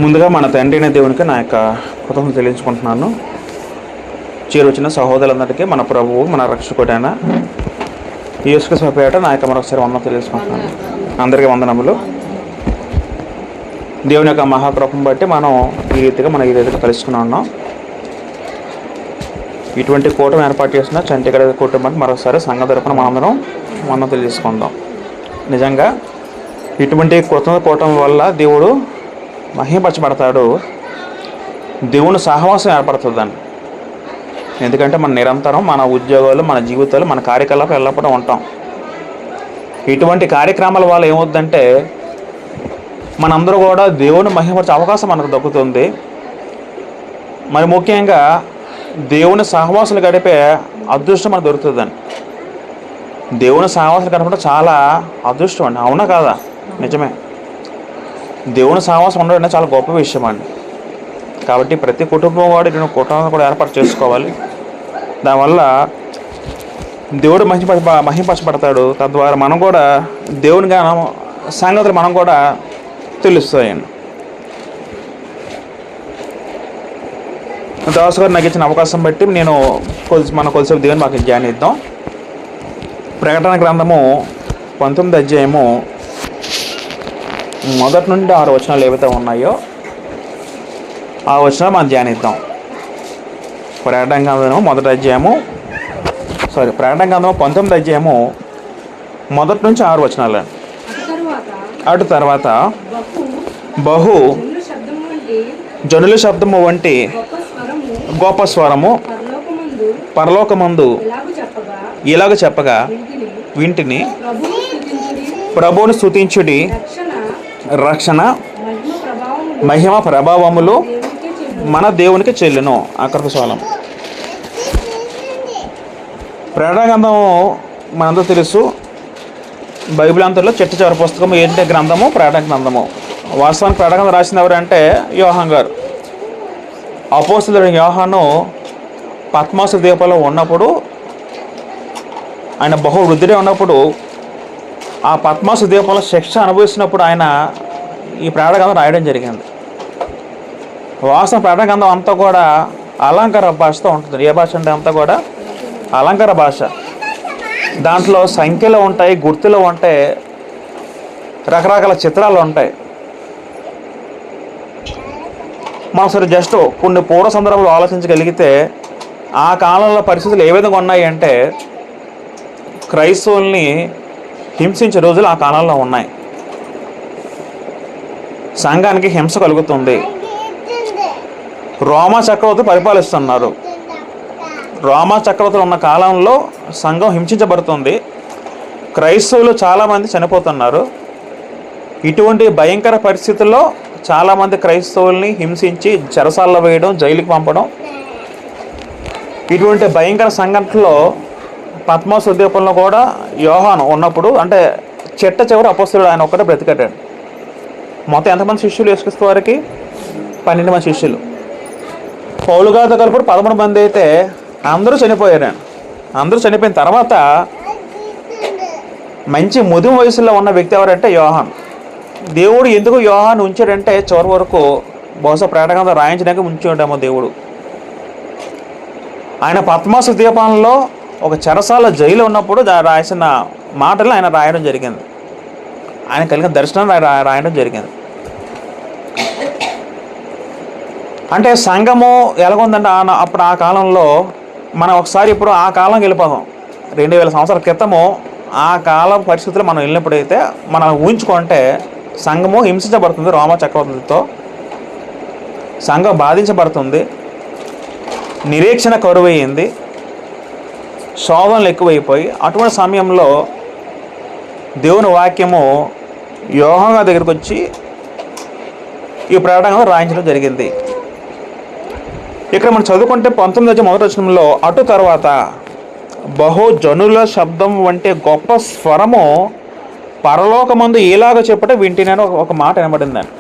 ముందుగా మన తండ్రి అయిన దేవునికి నా యొక్క కృతజ్ఞతలు తెలియజేసుకుంటున్నాను. చేరువచ్చిన సహోదరులందరికీ మన ప్రభువు మన రక్షకుడైన యేసుక్రీస్తు పేరిట నా యొక్క మరొకసారి వందనం తెలియజేసుకుంటున్నాను. అందరికీ వందనములు. దేవుని యొక్క మహాకృపను బట్టి మనం ఈ రీతిగా కలుసుకుని ఉన్నాం. ఇటువంటి కూటమి ఏర్పాటు చేసిన చంటిగడ కుటుంబానికి మరొకసారి సంఘ తరపున మనందరం వందనం తెలియజేసుకుందాం. నిజంగా ఇటువంటి కూటమి వల్ల దేవుడు మహిమపరచబడతాడు. దేవుని సహవాసం ఏర్పడుతుందండి. ఎందుకంటే మన నిరంతరం మన ఉద్యోగాలు, మన జీవితాలు, మన కార్యకలాపాలు ఎల్లప్పుడూ ఉంటాం. ఇటువంటి కార్యక్రమాల వల్ల ఏమవుతుందంటే మనందరూ కూడా దేవుని మహిమపరిచే అవకాశం మనకు దక్కుతుంది. మరి ముఖ్యంగా దేవుని సహవాసాలు గడిపే అదృష్టం మనకు దొరుకుతుందండి. దేవుని సహవాసాలు గడపడం చాలా అదృష్టం అండి. అవునా కాదా? నిజమే. దేవుని సహవాసం ఉండడం అంటే చాలా గొప్ప విషయం అండి. కాబట్టి ప్రతి కుటుంబం కూడా ఇటువంటి కుటుంబాన్ని కూడా ఏర్పాటు చేసుకోవాలి. దానివల్ల దేవుడు మహిమపరచబడతాడు. తద్వారా మనం కూడా దేవుని గానం సంగతులు మనం కూడా తెలుస్తాయండి. దాసు గారు నాకు ఇచ్చిన అవకాశం బట్టి మనం కొద్దిసేపు దేవుని మాకు ధ్యానిద్దాం. ప్రకటన గ్రంథము 19వ అధ్యాయము 1 నుండి 6 వచనాలు ఏవైతే ఉన్నాయో ఆ వచనాలు మనం ధ్యానిద్దాం. ప్రకటన గ్రంథము 19వ అధ్యాయము 1 నుంచి 6 వచనాలు. అటు తర్వాత బహు జనుల శబ్దము వంటి గొప్ప స్వరము పరలోకమందు ఇలాగ చెప్పగా వింటిని, ప్రభువుని స్తుతించుడి, రక్షణ మహిమ ప్రభావములు మన దేవునికి చెల్లును. అక్కడికి సోలం. ప్రకటన గ్రంథము మనందరూ తెలుసు. బైబిల్ అంతలో చిట్ట చివరి పుస్తకము ఏంటంటే గ్రంథము ప్రకటన గ్రంథము. వాస్తవానికి ప్రకటన గ్రంథం రాసింది ఎవరంటే యోహాను గారు. అపోస్తలుడైన యోహాను పద్మాసు ద్వీపంలో ఉన్నప్పుడు, ఆయన బహు వృద్ధుడే ఉన్నప్పుడు, ఆ పద్మాసు ద్వీపంలో శిక్ష అనుభవిస్తున్నప్పుడు ఆయన ఈ ప్రకటన గ్రంథం రాయడం జరిగింది. వాస్తవం ప్రకటన గ్రంథం అంతా కూడా అలంకార భాషతో ఉంటుంది. ఏ భాష అంటే అంతా కూడా అలంకార భాష. దాంట్లో సంఖ్యలు ఉంటాయి, గుర్తులు ఉంటాయి, రకరకాల చిత్రాలు ఉంటాయి. మనం సరే జస్ట్ కొన్ని పూర్వ సందర్భంలో ఆలోచించగలిగితే ఆ కాలంలో పరిస్థితులు ఏ విధంగా ఉన్నాయి అంటే క్రైస్తవుల్ని హింసించే రోజులు ఆ కాలంలో ఉన్నాయి. సంఘానికి హింస కలుగుతుంది. రోమా చక్రవర్తి పరిపాలిస్తున్నారు. రోమా చక్రవర్తులు ఉన్న కాలంలో సంఘం హింసించబడుతుంది. క్రైస్తవులు చాలామంది చనిపోతున్నారు. ఇటువంటి భయంకర పరిస్థితుల్లో చాలామంది క్రైస్తవుల్ని హింసించి చెరసాల్లో వేయడం, జైలుకి పంపడం, ఇటువంటి భయంకర సంఘటనలో పద్మాసు ద్వీపంలో కూడా యోహాను ఉన్నప్పుడు, అంటే చిట్ట చివరి అపోస్తలుడు ఆయన ఒక్కటే బ్రతికట్టాడు. మొత్తం ఎంతమంది శిష్యులు యేసుక్రీస్తు వారికి? 12 మంది శిష్యులు. పౌలు గారితో కలిపి 13 మంది అయితే అందరూ చనిపోయారు. అందరూ చనిపోయిన తర్వాత మంచి ముదిమ వయసులో ఉన్న వ్యక్తి ఎవరంటే యోహాను. దేవుడు ఎందుకు యోహాను ఉంచాడంటే చివరి వరకు బహుశా ప్రకటన గ్రంథం రాయించడానికి ఉంచి ఉంటామో దేవుడు. ఆయన పద్మాసు ద్వీపంలో ఒక చెరసాల జైలు ఉన్నప్పుడు రాసిన మాటలు ఆయన రాయడం జరిగింది. ఆయన కలిగిన దర్శనం రాయడం జరిగింది. అంటే సంఘము ఎలాగుందంటే అప్పుడు ఆ కాలంలో మనం ఒకసారి ఇప్పుడు ఆ కాలంకి వెళ్ళిపోదాం. 2000 సంవత్సరాల క్రితము ఆ కాలం పరిస్థితులు మనం వెళ్ళినప్పుడైతే మనం ఊహించుకుంటే సంఘము హింసించబడుతుంది. రోమా చక్రవర్తితో సంఘం బాధించబడుతుంది. నిరీక్షణ కరువయ్యింది. శోధనలు ఎక్కువైపోయి అటువంటి సమయంలో దేవుని వాక్యము యోహాను దగ్గరికి వచ్చి ఈ ప్రకటన రాయించడం జరిగింది. ఇక్కడ మనం చదువుకుంటే 19వ వచనంలో అటు తర్వాత బహు జనుల శబ్దం వంటి గొప్ప స్వరము పరలోకమందు ఇలాగ చెప్పట వింటినని ఒక మాట వినబడిందండి.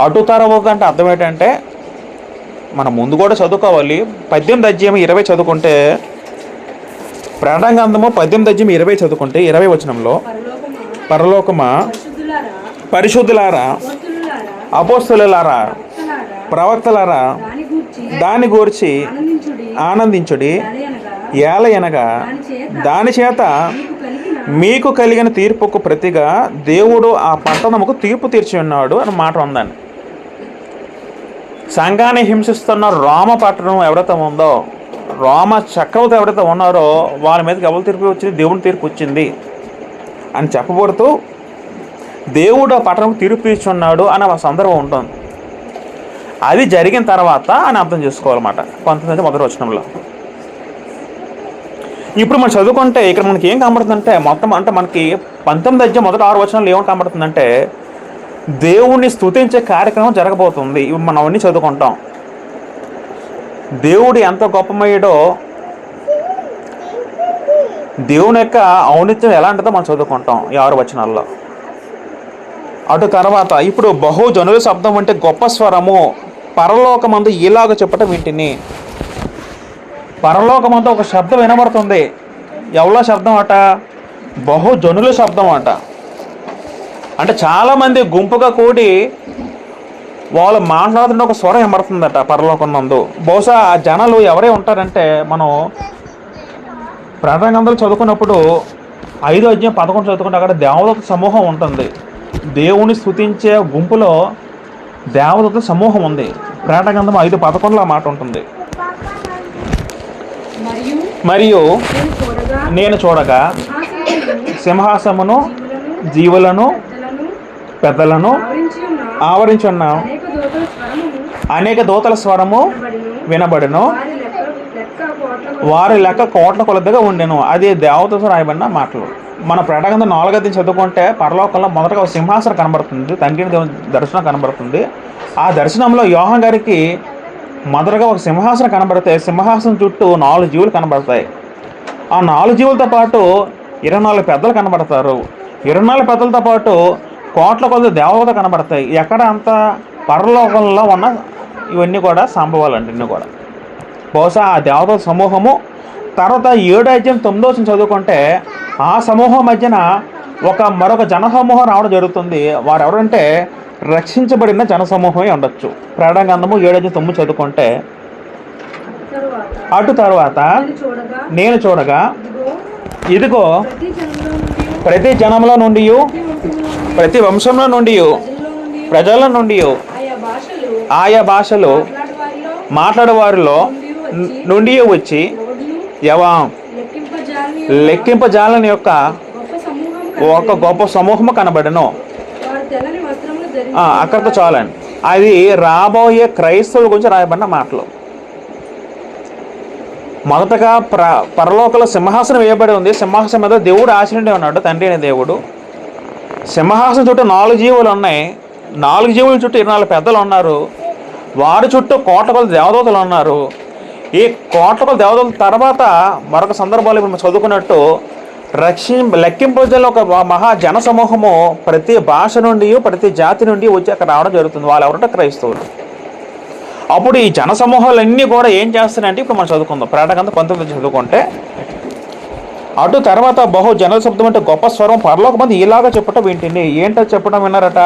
అటు తర్వాత అంటే అర్థం ఏంటంటే మనం ముందు కూడా చదువుకోవాలి. 18వ అధ్యాయం 20 చదువుకుంటే, ప్రకటన గ్రంథము 18వ అధ్యాయం 20 చదువుకుంటే 20 వచనంలో పరలోకమా పరిశుద్ధులారా అపోస్తలులారా, ప్రవక్తలారా, దాని గూర్చి ఆనందించుడి. ఏలయనగా దాని చేత మీకు కలిగిన తీర్పుకు ప్రతిగా దేవుడు ఆ పట్టణముకు తీర్పు తీర్చి ఉన్నాడు అని మాట ఉందండి. సంఘాన్ని హింసిస్తున్న రోమ పట్టణం ఎవరైతే ఉందో, రోమ చక్రవర్తి ఎవరైతే ఉన్నారో వాళ్ళ మీదకి ఎవరు తీర్పు వచ్చింది? దేవుని తీర్పు వచ్చింది అని చెప్పబడుతూ దేవుడు ఆ పట్టణంకు తీర్పు తీర్చి ఉన్నాడు అని ఒక సందర్భం ఉంటుంది. అది జరిగిన తర్వాత అని అర్థం చేసుకోవాలన్నమాట 19 మొదటి వచనంలో. ఇప్పుడు మనం చదువుకుంటే ఇక్కడ మనకి ఏం కనబడుతుందంటే మొత్తం అంటే మనకి 19 మొదటి 6 వచనాలు ఏమని కనబడుతుందంటే దేవుణ్ణి స్తుతించే కార్యక్రమం జరగబోతుంది. ఇప్పుడు మనం అవన్నీ చదువుకుంటాం. దేవుడు ఎంత గొప్పమయ్యాడో, దేవుని యొక్క ఔన్నత్యం ఎలాంటిదో మనం చదువుకుంటాం ఈ 6 వచనాల్లో. అటు తర్వాత ఇప్పుడు బహుజనుల శబ్దం అంటే గొప్ప స్వరము పరలోకమందు ఇలాగ చెప్పటం వింటిని. పరలోకమందు ఒక శబ్దం వినబడుతుంది. ఎవరో శబ్దం అట? బహుజనుల శబ్దం అట. అంటే చాలామంది గుంపుగా కూడి వాళ్ళు మాట్లాడుతుంటే ఒక స్వరం వినబడుతుందట పరలోకం నందు. బహుశా ఆ జనాలు ఎవరే ఉంటారంటే, మనం ప్రకటన గ్రంథాలు చదువుకున్నప్పుడు 5వ అధ్యాయం 11 చదువుకుంటే అక్కడ దేవదూత సమూహం ఉంటుంది. దేవుని స్తుతించే గుంపులో దేవదూత సమూహం ఉంది. ప్రకటన గ్రంథం 5:11 ఆ మాట ఉంటుంది. మరియు నేను చూడగా సింహాసమును, జీవులను, పెద్దలను ఆవరించి ఉన్న అనేక దూతల స్వరము వినబడెను. వారి లెక్క కోట్ల కొలదిగా ఉండెను. అది దేవదూత రాయబడిన మాటలు. మన ప్రకటన గ్రంథం 4వ అధ్యాయం చదువుకుంటే పరలోకంలో మొదటగా ఒక సింహాసనం కనబడుతుంది. తండ్రిని దేవుని దర్శనం కనబడుతుంది. ఆ దర్శనంలో యోహాన్ గారికి మొదటగా ఒక సింహాసనం కనబడితే సింహాసనం చుట్టూ 4 జీవులు కనబడతాయి. ఆ 4 జీవులతో పాటు 24 పెద్దలు కనబడతారు. 24 పెద్దలతో పాటు కోట్ల కొద్ది దేవత కనబడతాయి. ఎక్కడ అంత పరలోకంలో ఉన్న ఇవన్నీ కూడా సంభవాలండి. ఇన్ని కూడా బహుశా ఆ దేవత సమూహము. తర్వాత 7వ అధ్యాయం 9వ వచనం చదువుకుంటే ఆ సమూహం మధ్యన మరొక జనసమూహం రావడం జరుగుతుంది. వారు ఎవరంటే రక్షించబడిన జనసమూహమే ఉండొచ్చు. ప్రకటన గ్రంథము 7వ అధ్యాయం 9 చదువుకుంటే, అటు తర్వాత నేను చూడగా ఇదిగో ప్రతి జనంలో నుండి, ప్రతి వంశంలో నుండి, ప్రజల నుండి, ఆయా భాషలు మాట్లాడేవారిలో నుండి వచ్చి లెక్కింపజాలని యొక్క ఒక గొప్ప సమూహము కనబడను. అక్కడితో చాలండి. అది రాబోయే క్రైస్తవుల గురించి రాయబడిన మాటలు. మొదటగా పరలోకంలో సింహాసనం వేయబడి ఉంది. సింహాసనం మీద దేవుడు ఆశీనుడే ఉన్నాడు, తండ్రి అనే దేవుడు. సింహాసనం చుట్టూ 4 జీవులు ఉన్నాయి. 4 జీవుల చుట్టూ 24 పెద్దలు ఉన్నారు. వారి చుట్టూ కోట్ల కొద్ది దేవదూతలు ఉన్నారు. ఈ కోట్ల కొద్ది దేవదూతల తర్వాత మరొక సందర్భాలు ఇప్పుడు చదువుకున్నట్టు లెక్కింపజలో ఒక మహా జన సమూహము ప్రతి భాష నుండి, ప్రతి జాతి నుండి వచ్చి అక్కడ రావడం జరుగుతుంది. వాళ్ళు ఎవరంటే క్రైస్తవులు. అప్పుడు ఈ జన సమూహాలన్నీ కూడా ఏం చేస్తారంటే ఇప్పుడు మనం చదువుకుందాం. ప్రకటన గ్రంథం 19 చదువుకుంటే, అటు తర్వాత బహు జన శబ్దం అంటే గొప్ప స్వరం పరలోకమందు ఇలాగా చెప్పటం వింటిని. ఏంటో చెప్పడం విన్నారట?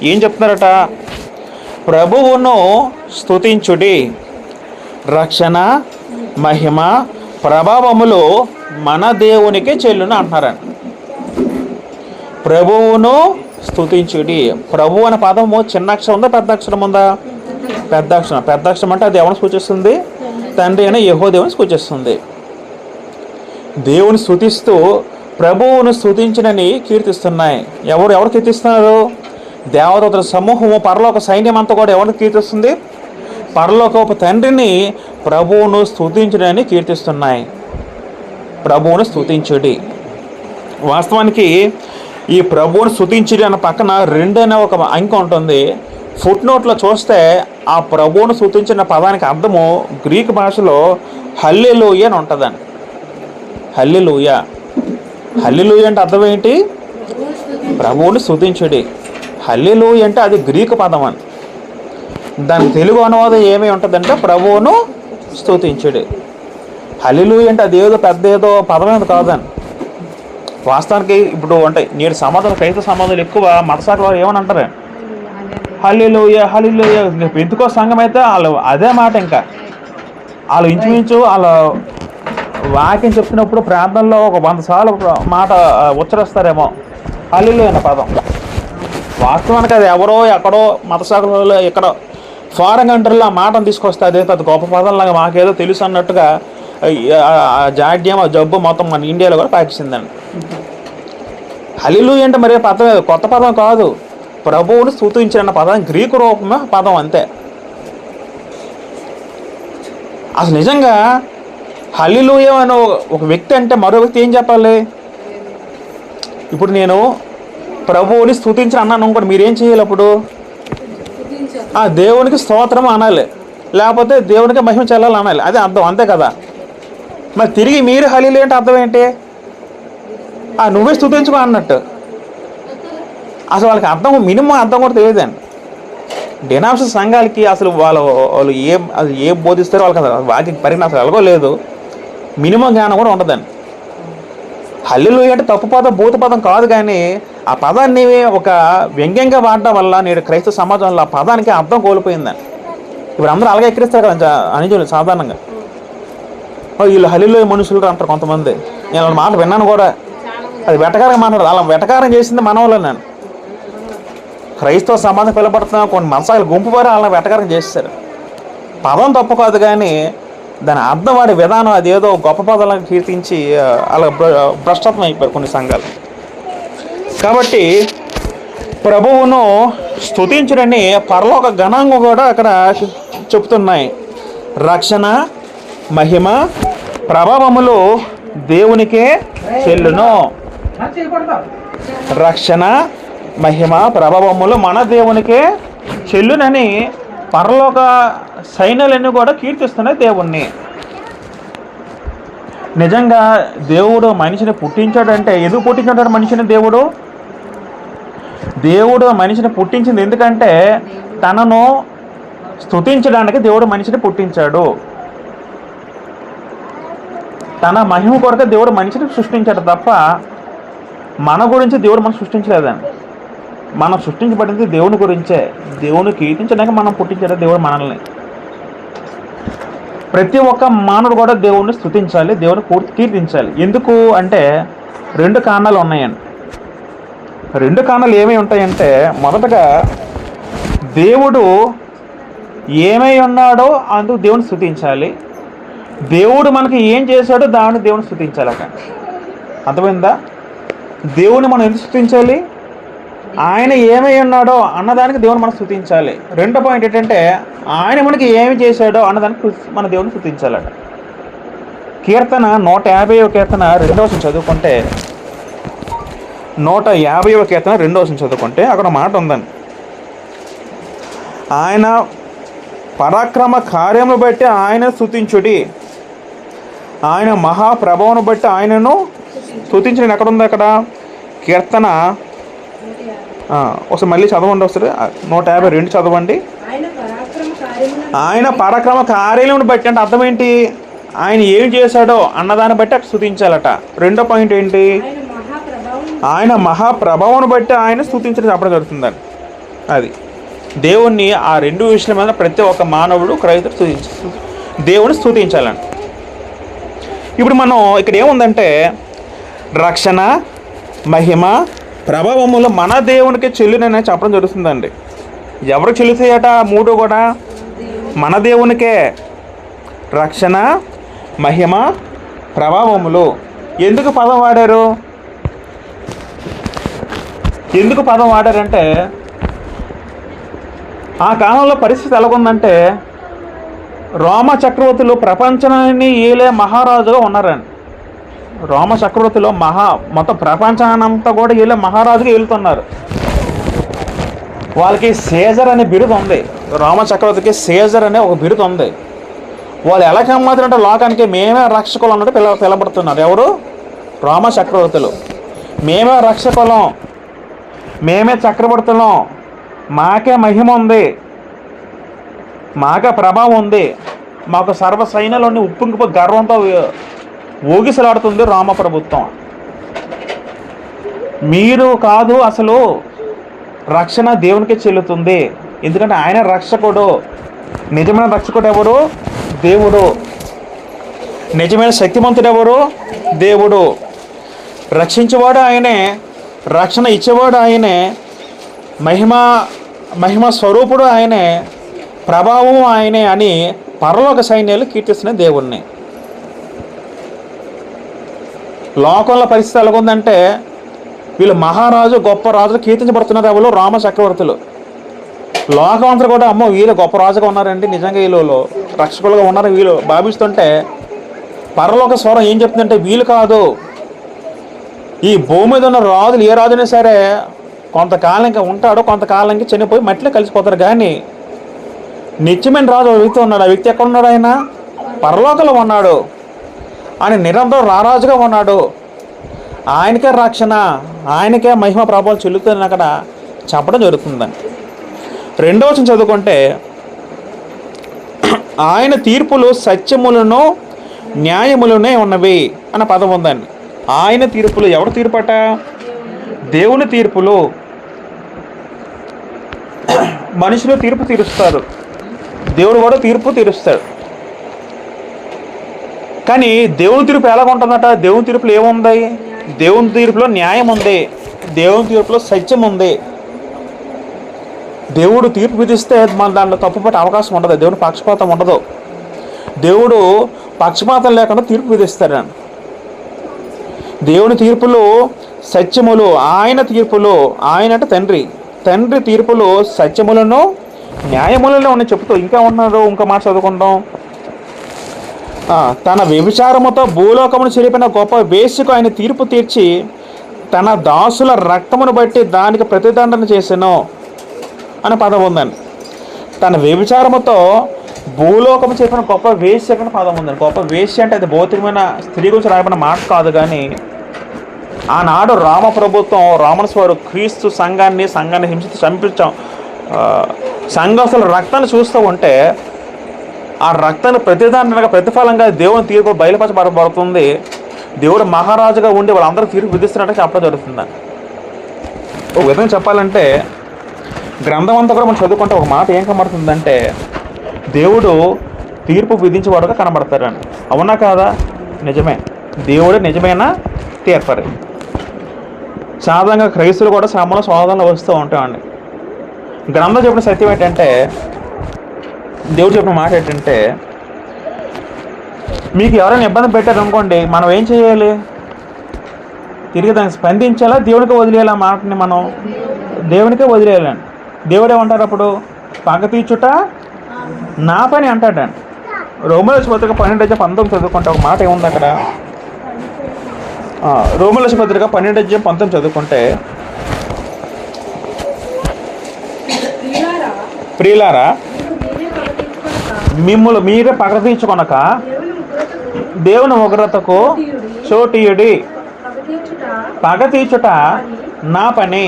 ఏం చెప్తున్నారట? ప్రభువును స్తుతించుడి, రక్షణ, మహిమ, ప్రభావములు మన దేవునికి చెల్లును అంటున్నారండి. ప్రభువును స్తుతించుడి. ప్రభు అనే పదము చిన్న అక్షరం ఉందా, పెద్ద అక్షరం ఉందా? పెద్ద అక్షరం. పెద్ద అక్షరం అంటే అది ఎవరిని సూచిస్తుంది? తండ్రి అయిన యెహోవా దేవుని సూచిస్తుంది. దేవుని స్తుతిస్తూ ప్రభువును స్తుతించినని కీర్తిస్తున్నాయి. ఎవరు కీర్తిస్తున్నారు? దేవదూతల సమూహము, పరలోక సైన్యం అంతా కూడా ఎవరిని కీర్తిస్తుంది? పరలోకపు తండ్రిని ప్రభువును స్తుతించడని కీర్తిస్తున్నాయి. ప్రభువును స్తుతించుడి. వాస్తవానికి ఈ ప్రభువును స్తుతించుడి అన్న పక్కన 2 అనే ఒక అంకె ఉంటుంది. ఫుట్ నోట్లో చూస్తే ఆ ప్రభువును స్తుతించిన పదానికి అర్థము గ్రీక్ భాషలో హల్లెలూయా అని ఉంటుందండి. హల్లెలూయా. హల్లెలూయా అంటే అర్థం ఏంటి? ప్రభువును స్తుతించుడి. హల్లెలూయా అంటే అది గ్రీకు పదం అని. దాని తెలుగు అనువాదం ఏమై ఉంటుందంటే ప్రభువును స్తుతించుడి. హల్లెలూయా అంటే అది ఏదో పెద్ద ఏదో పదమేది కాదని. వాస్తవానికి ఇప్పుడు అంటే నేడు సమాధానం క్రైస్తవ సమాధానాలు ఎక్కువ మతశాఖలో ఏమని అంటారు? హల్లెలూయా హల్లెలూయా. పెంతుకో సంఘం అయితే వాళ్ళు అదే మాట. ఇంకా వాళ్ళు ఇంచుమించు వాళ్ళ వాక్యం చెప్తున్నప్పుడు ప్రార్థనలో ఒక 100 సార్లు మాట ఉచ్చరిస్తారేమో హల్లెలూయా అన్న పదం. వాస్తవానికి అది ఎవరో ఎక్కడో మత శాఖలో ఎక్కడో ఫారెన్ కంట్రీలో ఆ మాటను తీసుకొస్తే అదే పెద్ద గొప్ప పదంలాగా మాకేదో తెలుసు అన్నట్టుగా జాడ్యం ఆ జబ్బు మొత్తం మన ఇండియాలో కూడా పాకిస్తుందండి. హల్లెలూయా అంటే మరి పదం కొత్త పదం కాదు. ప్రభువుని స్తుతించిన పదం గ్రీకు రూపమే పదం అంతే. అసలు నిజంగా హల్లెలూయా అనే ఒక వ్యక్తి అంటే మరో వ్యక్తి ఏం చెప్పాలి? ఇప్పుడు నేను ప్రభువుని స్తుతించిన అన్నాను అనుకోండి, మీరేం చేయాలి అప్పుడు? ఆ దేవునికి స్తోత్రం అనాలి, లేకపోతే దేవునికి మహిమ చెల్లాలి అనాలి. అదే అర్థం, అంతే కదా. మరి తిరిగి మీరు హల్లెలూయా అంటే అర్థం ఏంటి? నువ్వే స్తుతించుకో అన్నట్టు. అసలు వాళ్ళకి అర్థం, మినిమం అర్థం కూడా తెలియదండి. డినామినేషన్ సంఘాలకి అసలు వాళ్ళు ఏం బోధిస్తారో వాళ్ళకి అసలు వాక్య పరిజ్ఞానం అసలు ఎలాగోలేదు. మినిమం జ్ఞానం కూడా ఉండదండి. హల్లెలూయా అంటే తప్పు పదం, భూత పదం కాదు. కానీ ఆ పదాన్ని ఒక వ్యంగ్యంగా వాడడం వల్ల నేడు క్రైస్తవ సమాజంలో ఆ పదానికి అర్థం కోల్పోయిందని. ఇప్పుడు అందరూ అలాగే ఎక్కిరిస్తారు కదా అనుజులు సాధారణంగా. వీళ్ళు హల్లెలూయా మనుషులు అంటారు కొంతమంది. నేను వాళ్ళ మాట విన్నాను కూడా. అది వెటకారంగా మాట్లాడదు. అలా వెటకారం చేసింది మన వాళ్ళు. నేను క్రైస్తవ సమాజం పిలబడుతున్నా కొన్ని మనసాలు గుంపు వారు అలా వెటకారం చేస్తారు. పదం తప్పు కాదు, కానీ దాని అర్థం వాడి విధానం అదేదో గొప్ప పదాలను కీర్తించి అలా భ్రష్టత్వం అయిపోయారు కొన్ని సంఘాలు. కాబట్టి ప్రభువును స్తుతించుడని పరలోక గణాంగం కూడా అక్కడ చెప్తున్నాయి. రక్షణ, మహిమ, ప్రభావములు దేవునికే చెల్లును. రక్షణ, మహిమ, ప్రభావములు మన దేవునికే చెల్లునని పరలోక సైన్యాలన్నీ కూడా కీర్తిస్తున్నాయి దేవుణ్ణి. నిజంగా దేవుడు మనిషిని పుట్టించాడంటే ఎందుకు పుట్టించాడు? మనిషిని దేవుడు మనిషిని పుట్టించింది ఎందుకంటే తనను స్తుతించడానికి దేవుడు మనిషిని పుట్టించాడు. తన మహిమ కొరకు దేవుడు మనిషిని సృష్టించాడు తప్ప మన గురించి దేవుడు మనం సృష్టించలేదండి. మనం సృష్టించబడింది దేవుని గురించే. దేవుని కీర్తించడానికి మనం పుట్టించాడు దేవుడు మనల్ని. ప్రతి ఒక్క మానవుడు కూడా దేవుణ్ణి స్తుతించాలి, దేవుని కీర్తించాలి. ఎందుకు అంటే 2 కారణాలు ఉన్నాయండి. 2 కారణాలు ఏమై ఉంటాయంటే, మొదటగా దేవుడు ఏమై ఉన్నాడో అందుకు దేవుని స్తుతించాలి. దేవుడు మనకి ఏం చేశాడో దాన్ని దేవుని స్తుతించాలట. అర్థమైందా? దేవుని మనం ఎందుకు స్తుతించాలి? ఆయన ఏమై ఉన్నాడో అన్నదానికి దేవుని మనం స్తుతించాలి. రెండో పాయింట్ ఏంటంటే ఆయన మనకి ఏమి చేశాడో అన్నదానికి మన దేవుని స్తుతించాలట. కీర్తన 150వ కీర్తన 2వ వచనం చదువుకుంటే 150వ కీర్తన 2వ వచనం చదువుకుంటే అక్కడ మాట ఉందండి. ఆయన పరాక్రమ కార్యమును బట్టి ఆయన స్తుతించుడి, ఆయన మహాప్రభావం బట్టి ఆయనను స్తుతించడం. ఎక్కడ ఉంది? అక్కడ కీర్తన ఒకసారి మళ్ళీ చదవండి. ఒకసారి 152 చదవండి. ఆయన పరాక్రమ కార్యమును బట్టి అంటే అర్థం ఏంటి? ఆయన ఏం చేశాడో అన్నదాన్ని బట్టి అక్కడ స్తుతించాలట. రెండో పాయింట్ ఏంటి? ఆయన మహాప్రభావం బట్టి ఆయన స్తుతించడం చెప్పడం జరుగుతుందండి. అది దేవుణ్ణి ఆ 2 విషయాల మీద ప్రతి ఒక్క మానవుడు క్రైస్తవుడు దేవుని స్తుతించాలండి. ఇప్పుడు మనం ఇక్కడ ఏముందంటే రక్షణ, మహిమ, ప్రభావములు మన దేవునికి చెల్లునని చెప్పడం జరుగుతుందండి. ఎవరు చెల్లుతాయట? 3 కూడా మన దేవునికే. రక్షణ, మహిమ, ప్రభావములు. ఎందుకు పదం వాడారంటే ఆ కాలంలో పరిస్థితి ఎలాగుందంటే రోమ చక్రవర్తులు ప్రపంచాన్ని ఏలే మహారాజుగా ఉన్నారండి. రోమ చక్రవర్తిలో మొత్తం ప్రపంచానంతా కూడా వీళ్ళ మహారాజుగా వెళ్తున్నారు. వాళ్ళకి సీజర్ అనే బిరుదు ఉంది. రోమ చక్రవర్తికి సీజర్ అనే ఒక బిరుదు ఉంది. వాళ్ళు ఎలా కమ్మారంటే లోకానికి మేమే రక్షకులు అన్నట్టు పిలబడుతున్నారు. ఎవరు? రోమ చక్రవర్తులు. మేమే రక్షకులం, మేమే చక్రవర్తులం, మాకే మహిమ ఉంది, మాకే ప్రభావం ఉంది, మాకు సర్వ సైన్యాలన్నీ ఉప్పొంగిపోయి గర్వంతో ఊగిసలాడుతుంది రామ ప్రభుత్వం. మీరు కాదు, అసలు రక్షణ దేవునికి చెల్లుతుంది. ఎందుకంటే ఆయన రక్షకుడు. నిజమైన రక్షకుడు ఎవరు? దేవుడు. నిజమైన శక్తిమంతుడు ఎవరు? దేవుడు. రక్షించేవాడు ఆయనే, రక్షణ ఇచ్చేవాడు ఆయనే, మహిమ స్వరూపుడు ఆయనే, ప్రభావం ఆయనే అని పరలోక సైన్యాలు కీర్తిస్తున్న దేవుణ్ణి. లోకంలో పరిస్థితి ఎలాగుందంటే వీళ్ళు మహారాజు గొప్ప రాజులు కీర్తించబడుతున్నారు. ఎవరు? రామ చక్రవర్తులు. లోకం అంతా కూడా అమ్మో వీళ్ళు గొప్ప రాజుగా ఉన్నారండి, నిజంగా వీళ్ళు రక్షకులుగా ఉన్నారు వీళ్ళు భావిస్తుంటే పరలోక స్వరం ఏం చెప్తుందంటే వీళ్ళు కాదు. ఈ భూమి మీద ఉన్న రాజులు ఏ రాజునే సరే కొంతకాలం ఇంకా ఉంటాడు, కొంతకాలంకి చనిపోయి మట్టిలో కలిసిపోతారు. కానీ నిత్యమైన రాజు ఒక వ్యక్తి ఉన్నాడు. ఆ వ్యక్తి ఎక్కడ ఉన్నాడు? ఆయన పరలోకంలో ఉన్నాడు. ఆయన నిరంతరం రారాజుగా ఉన్నాడు. ఆయనకే రక్షణ, ఆయనకే మహిమ ప్రభావాలు చెల్లుతుందని అక్కడ చెప్పడం జరుగుతుందని. రెండవ వచనం చదువుకుంటే ఆయన తీర్పులు సత్యములను న్యాయములనే ఉన్నవి అన్న పదం ఉందండి. ఆయన తీర్పులు ఎవరు తీర్పట? దేవుని తీర్పులు. మనుషులు తీర్పు తీరుస్తారు, దేవుడు కూడా తీర్పు తీరుస్తాడు. కానీ దేవుని తీర్పు ఎలాగ ఉంటుందట? దేవుని తీర్పులో ఏముంది? దేవుని తీర్పులో న్యాయం ఉంది, దేవుని తీర్పులో సత్యం ఉంది. దేవుడు తీర్పు విధిస్తే మన దాంట్లో తప్పుపట్టే అవకాశం ఉండదు, దేవుని పక్షపాతం ఉండదు. దేవుడు పక్షపాతం లేకుండా తీర్పు విధిస్తాడు. దేవుని తీర్పులు సత్యములు, ఆయన తీర్పులు, ఆయన అంటే తండ్రి, తండ్రి తీర్పులు సత్యములను న్యాయములను ఉన్నాయి చెప్తూ ఇంకా ఉన్నారు. ఇంకా మాట చదువుకుంటాం. తన వ్యభిచారముతో భూలోకమును చెరిపిన గొప్ప వేశ్యకు ఆయన తీర్పు తీర్చి తన దాసుల రక్తమును బట్టి దానికి ప్రతిదండన చేసెను అనే పదం ఉందండి. తన వ్యభిచారముతో భూలోకము చెప్పిన గొప్ప వేశ్య అనే పదం ఉందండి. గొప్ప వేశ్య అంటే అది భౌతికమైన స్త్రీ గురించి రాయబడిన మాట కాదు. కానీ ఆనాడు రామ ప్రభుత్వం, రామణస్వారు క్రీస్తు సంఘాన్ని హింసించి చంపించాం. సంఘస్థుల రక్తాన్ని చూస్తూ ఉంటే ఆ రక్తాన్ని ప్రతిదానిగా ప్రతిఫలంగా దేవుని తీర్పు బయలుపరచబడుతుంది. దేవుడు మహారాజుగా ఉండి వాళ్ళందరూ తీర్పు విధిస్తున్నట్టు చెప్పడం జరుగుతుందని. ఒక విధంగా చెప్పాలంటే గ్రంథం అంతా కూడా మనం చదువుకుంటే ఒక మాట ఏం కనబడుతుందంటే దేవుడు తీర్పు విధించేవాడుగా కనబడతాడని. అవునా కాదా? నిజమే. దేవుడే నిజమైన తీర్పరి. సాధారణంగా క్రైస్తువులు కూడా శ్రమల శోధనలు వస్తూ ఉంటామండి. గ్రంథం చెప్పిన సత్యం ఏంటంటే, దేవుడు చెప్పిన మాట ఏంటంటే, మీకు ఎవరైనా ఇబ్బంది పెట్టారు అనుకోండి, మనం ఏం చేయాలి? తిరిగి దాన్ని స్పందించాలా, దేవునికి వదిలేయాలి? ఆ మాటని మనం దేవునికే వదిలేయాలండి. దేవుడు ఏమంటారు అప్పుడు? పగ తీర్చుట నా పని అంటాడండి. రోమీయుల పత్రిక 12:19 చదువుకుంటే ఒక మాట ఏముంది అక్కడ? రోమీయుల పత్రిక 12:19 చదువుకుంటే, ప్రియులారా మీరే పగ తీర్చుకొనక దేవుని ఉగ్రతకు చోటీయుడి, పగ తీర్చుట నా పని,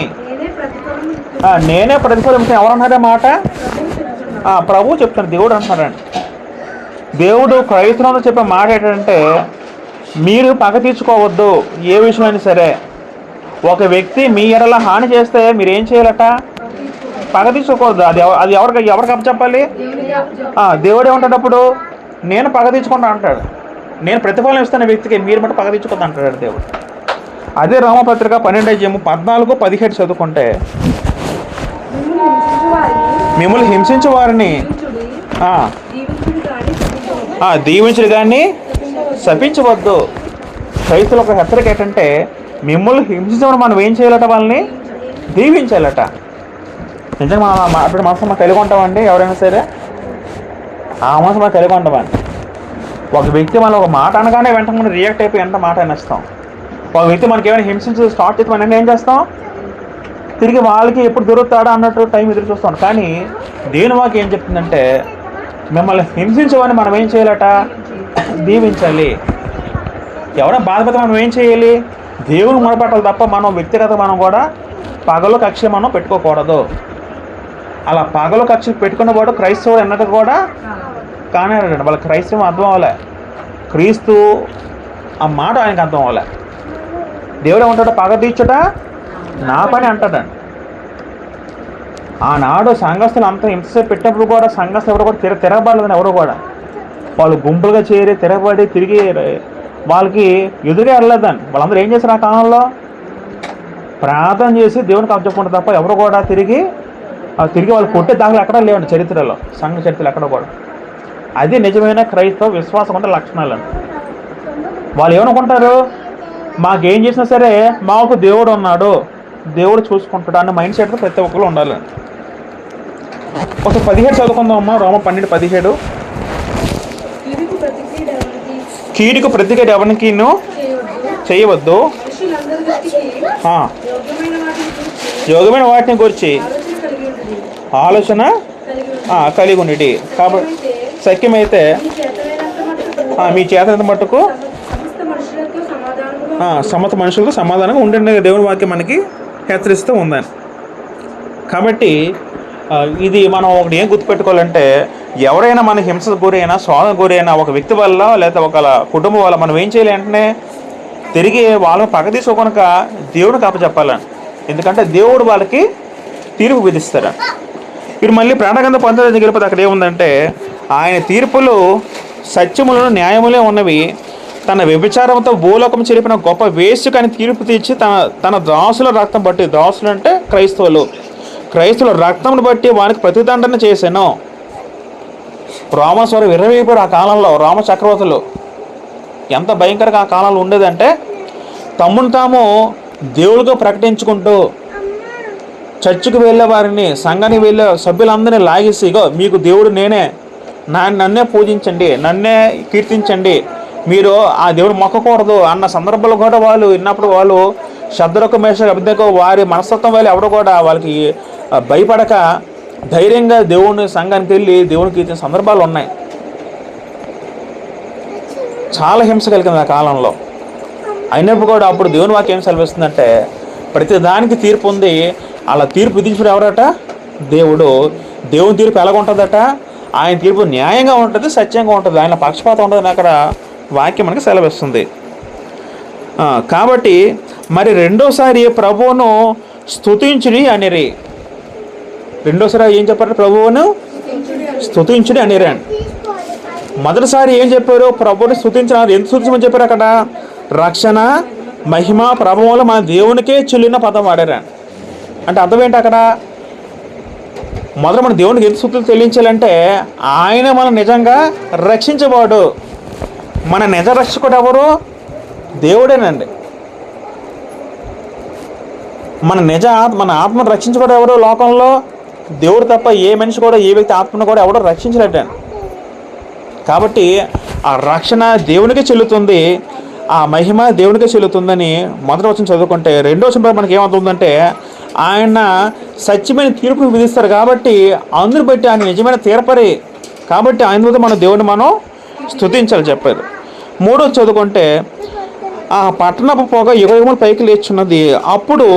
నేనే ప్రతిఫలం. ఎవరన్నారే మాట? ప్రభువు చెప్తాడు, దేవుడు అంటున్నాడండి. దేవుడు క్రైస్తవులు చెప్పే మాట ఏంటంటే మీరు పగ తీర్చుకోవద్దు. ఏ విషయమైనా సరే ఒక వ్యక్తి మీ ఎడల హాని చేస్తే మీరు ఏం చేయాలట? పగ తీసుకోవద్దు. అది ఎవరికి అప్పచెప్పాలి? దేవుడు ఏమంటాడు అప్పుడు? నేను పగ తీర్చుకుంటా అంటాడు. నేను ప్రతిఫలం ఇస్తాను వ్యక్తికి, మీరు మటు పగ తీర్చుకుంటా అంటాడు దేవుడు. అదే రోమపత్రిక 12:14-17 చదువుకుంటే, మిమ్మల్ని హింసించే వారిని దీవించుడు కానీ శపించవద్దు. క్రైస్తవుల ఒక హెచ్చరిక ఏంటంటే మిమ్మల్ని హింసించడం మనం ఏం చేయాలట? వాళ్ళని దీవించాలట. నిజంగా అప్పుడు మనసు మనం కలిగి ఉంటామండి. ఎవరైనా సరే ఆ మనసు మనం కలిగి ఉంటామండి. ఒక వ్యక్తి మనం ఒక మాట అనగానే వెంటనే మనం రియాక్ట్ అయిపోయి ఎంత మాట అనేస్తాం. ఒక వ్యక్తి మనకి ఏమైనా హింసించి స్టార్ట్ చేస్తే మనం ఏం చేస్తాం? తిరిగి వాళ్ళకి ఎప్పుడు దొరుకుతాడా అన్నట్టు టైం ఎదురు చూస్తాం. కానీ దేని వాకి ఏం చెప్తుందంటే మిమ్మల్ని హింసించమని మనం ఏం చేయాలట? దీవించాలి. ఎవరైనా బాధపడితే మనం ఏం చేయాలి? దేవుని మొరపెట్టాలి తప్ప మనం వ్యక్తిగత మనం కూడా పగలు కక్ష మనం పెట్టుకోకూడదు. అలా పగలు కక్ష పెట్టుకున్నవాడు క్రైస్తవుడు అన్నట్టు కూడా కానేరండి. వాళ్ళ క్రైస్తవం అర్థం అవ్వలే, క్రీస్తు ఆ మాట ఆయనకు అర్థం అవ్వలే. దేవుడు ఏమంటాడు? పగ తీర్చుట నా పని అంటాడండి. ఆనాడు సంఘస్థులు అంతా హింస పెట్టినప్పుడు కూడా సంఘస్థులు ఎవరు కూడా తిరగబడలేదని ఎవరు కూడా వాళ్ళు గుంపులుగా చేరి తిరగబడి తిరిగి వాళ్ళకి ఎదురుగా వెళ్ళలేదని వాళ్ళందరూ ఏం చేశారు ఆ కాలంలో ప్రార్థన చేసి దేవునికి అప్పచెప్పుకుంటారు తప్ప ఎవరు కూడా తిరిగి వాళ్ళు కొట్టే దాఖలు ఎక్కడా లేవండి చరిత్రలో, సంఘ చరిత్రలో ఎక్కడ కూడా. అది నిజమైన క్రైస్తవ విశ్వాసం ఉండే లక్షణాలు. వాళ్ళు ఏమనుకుంటారు, మాకేం చేసినా సరే మాకు దేవుడు ఉన్నాడు, దేవుడు చూసుకుంటాడు అన్న మైండ్ సెట్ ప్రతి ఒక్కరు ఉండాలి. ఒక 17 చదువుకుందాం అమ్మా, రోమ 12:17. కీడుకు ప్రతిక్రియ ఎవరికి చేయవద్దు, యోగమైన వాటిని గురించి ఆలోచన కలిగి ఉండి, కాబట్టి సఖ్యమైతే మీ చేతనంత మట్టుకు సమత మనుషులతో సమాధానంగా ఉండండి దేవుని వాక్యం మనకి హెచ్చరిస్తూ ఉందని. కాబట్టి ఇది మనం ఒకటి ఏం గుర్తుపెట్టుకోవాలంటే, ఎవరైనా మన హింసకు గురైనా శోధన గురైనా ఒక వ్యక్తి వల్ల లేదా ఒక కుటుంబం వల్ల మనం ఏం చేయాలి, వెంటనే తిరిగి వాళ్ళని పక్క తీసుకోకనుక దేవుడికి అప్పచెప్పాలని. ఎందుకంటే దేవుడు వాళ్ళకి తీర్పు విధిస్తాడు. ఇప్పుడు మళ్ళీ ప్రాణగంధ 19 గెలిపోతే అక్కడ ఏముందంటే, ఆయన తీర్పులు సత్యములను న్యాయములే ఉన్నవి, తన వ్యభిచారంతో భూలోకం చెరిపిన గొప్ప వేస్ట్ కానీ తీర్పు తీర్చి తన దాసుల రక్తం బట్టి, దాసులు అంటే క్రైస్తవుల రక్తంను బట్టి వానికి ప్రతిదండన చేశాను. రోమస్వరం విర్రవీగిపోయారు ఆ కాలంలో. రోమ చక్రవర్తులు ఎంత భయంకరంగా ఆ కాలంలో ఉండేదంటే, తమ్మును తాము దేవుడిగా ప్రకటించుకుంటూ చర్చికి వెళ్ళే వారిని, సంఘానికి వెళ్ళే సభ్యులందరినీ లాగేసి, ఇగో మీకు దేవుడు నేనే, నన్నే పూజించండి, నన్నే కీర్తించండి, మీరు ఆ దేవుడు మొక్కకూడదు అన్న సందర్భాలు కూడా వాళ్ళు విన్నప్పుడు వాళ్ళు శబ్దరొక్క మేష అభిజ్ఞకు వారి మనస్తత్వం వాళ్ళు ఎవరు కూడా వాళ్ళకి భయపడక ధైర్యంగా దేవుని సంఘానికి వెళ్ళి దేవుని కీర్తించిన సందర్భాలు ఉన్నాయి. చాలా హింస కలిగింది ఆ కాలంలో. అయినప్పుడు కూడా అప్పుడు దేవుని వాక్యం ఏం సెలవిస్తుందంటే, ప్రతి దానికి తీర్పు ఉంది. అలా తీర్పు విధించిన ఎవరట? దేవుడు. దేవుని తీర్పు ఎలాగుంటుందట? ఆయన తీర్పు న్యాయంగా ఉంటుంది, సత్యంగా ఉంటుంది, ఆయన పక్షపాతం ఉంటుందని అక్కడ వాక్యం మనకి సెలవిస్తుంది. కాబట్టి మరి రెండోసారి ప్రభువును స్తుతించుడి అనిరి. రెండోసారి ఏం చెప్పారు? ప్రభువును స్తుతించుడి అనిరి. మొదటిసారి ఏం చెప్పారు? ప్రభువుని స్తుతించినారు. ఎందుకు స్తుతించమని చెప్పారు అక్కడ? రక్షణ, మహిమ, ప్రభావంలో మన దేవునికే చెల్లిన పదం వాడారు. అంటే అర్థం ఏంటి అక్కడ? మొదట మన దేవునికి ఎందుకు స్తుతులు చెల్లించాలంటే, ఆయన మనం నిజంగా రక్షించబోడు. మన నిజ రక్షకుడు ఎవరు? దేవుడేనండి. మన ఆత్మను రక్షించుకోవడం ఎవరు లోకంలో? దేవుడు తప్ప ఏ మనిషి కూడా, ఏ వ్యక్తి ఆత్మను కూడా ఎవడో రక్షించలేటండి. కాబట్టి ఆ రక్షణ దేవునికే చెల్లుతుంది, ఆ మహిమ దేవునికే చెల్లుతుందని మొదటి వచనం చదువుకుంటే, రెండో వచనం మనకి ఏమవుతుందంటే, ఆయన సత్యమైన తీర్పును విధిస్తారు కాబట్టి అందుని బట్టి ఆయన నిజమైన తీర్పరి కాబట్టి ఆయన మీద మన దేవుని మనం స్తుతించాలి చెప్పారు. మూడో చదువుకుంటే, ఆ పట్టణపు పొగ యుగముల పైకి లేచున్నది. అప్పుడు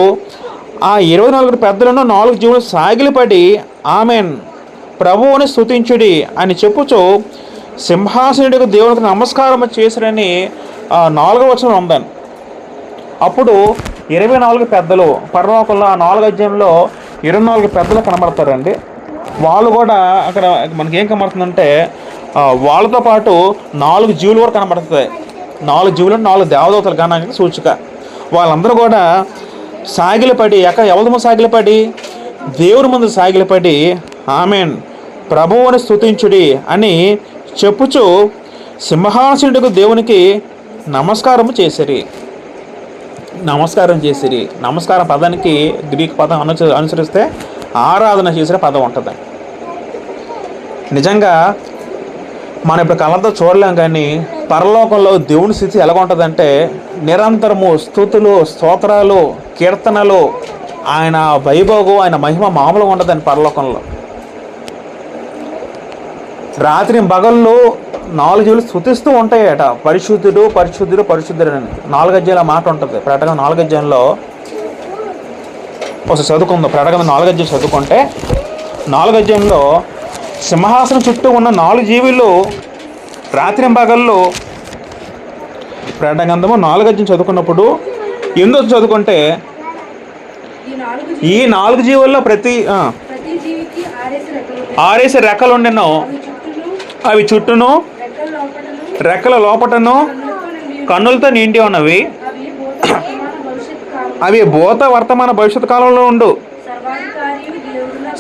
ఆ 24 పెద్దలను 4 జీవులు సాగిలిపడి ఆమెన్ ప్రభువుని స్తుతించుడి అని చెప్పుచు సింహాసనుడికి దేవునికి నమస్కారం చేశారని 4వ వచనం ఉందని. అప్పుడు 24 పెద్దలు పరలోకంలో ఆ 4 అధ్యాయంలో 24 పెద్దలు కనబడతారండి. వాళ్ళు కూడా అక్కడ మనకి ఏం కనబడుతుందంటే, వాళ్ళతో పాటు 4 జీవులు కూడా కనబడుతాయి. 4 జీవులు 4 దేవదూతలు గణానికి సూచిక. వాళ్ళందరూ కూడా సాగిలపడి, ఎవరి సాగిలపడి? దేవుని ముందు సాగిలపడి ఆమెన్ ప్రభువుని స్తుతించుడి అని చెప్పుచు సింహాసనుడికి దేవునికి నమస్కారం చేసిరి. నమస్కారం పదానికి గ్రీక్ పదం అనుసరిస్తే ఆరాధన చేసిన పదం ఉంటుంది. నిజంగా మనం ఇప్పుడు కళ్ళతో చూడలేం, కానీ పరలోకంలో దేవుని స్థితి ఎలా ఉంటుందంటే, నిరంతరము స్తుతులు, స్తోత్రాలు, కీర్తనలు, ఆయన వైభోగం, ఆయన మహిమ మామూలుగా ఉంటుందండి పరలోకంలో. రాత్రి పగళ్ళు 4 జీవులు స్తుతిస్తూ ఉంటాయట, పరిశుద్ధుడు పరిశుద్ధుడు పరిశుద్ధుడు అని. 4 అధ్యాయుల మాట ఉంటుంది. ప్రకటన 4 అధ్యాయంలో ఒకసారి చదువుకుందాం. ప్రకటన 4 అధ్యాయం చదువుకుంటే, 4 అధ్యాయంలో సింహాసనం చుట్టూ ఉన్న 4 జీవులు రాత్రి పగళ్ళు, ప్రకటన గ్రంథము 4 అధ్యాయం చదువుకున్నప్పుడు ఎందుకు చదువుకుంటే, ఈ 4 జీవుల్లో ప్రతి ఆరేసి రెక్కలు ఉండెను, అవి చుట్టూను రెక్కల లోపటను కన్నులతో నిండి ఉన్నవి. అవి భూత వర్తమాన భవిష్యత్ కాలంలో ఉండు.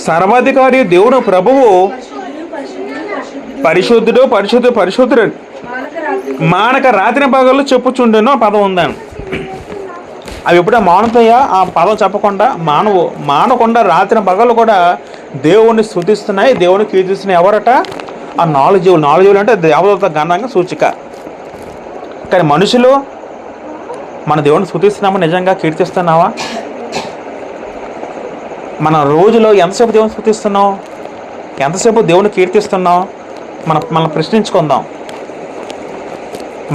సర్వాధికారి దేవుడు ప్రభువు పరిశుద్ధుడు పరిశుద్ధుడు పరిశుద్ధుడు మానక రాత్రి పగళ్ళు చెప్పుచుండెను ఆ పదం ఉందని. అవి ఎప్పుడే మానుతాయా? ఆ పదం చెప్పకుండా మానకుండా రాత్రి పగళ్ళు కూడా దేవుణ్ణి స్తుతిస్తున్నాయి, దేవుని కీర్తిస్తున్నాయి. ఎవరట? ఆ 4 జీవులు. 4 జీవులు అంటే దేవదూత గణంగా సూచిక. కానీ మనుషులు మన దేవుని స్తుతిస్తున్నామా? నిజంగా కీర్తిస్తున్నావా? మన రోజులో ఎంతసేపు దేవుని స్తుతిస్తున్నావు? ఎంతసేపు దేవుని కీర్తిస్తున్నావు? మనం ప్రశ్నించుకుందాం.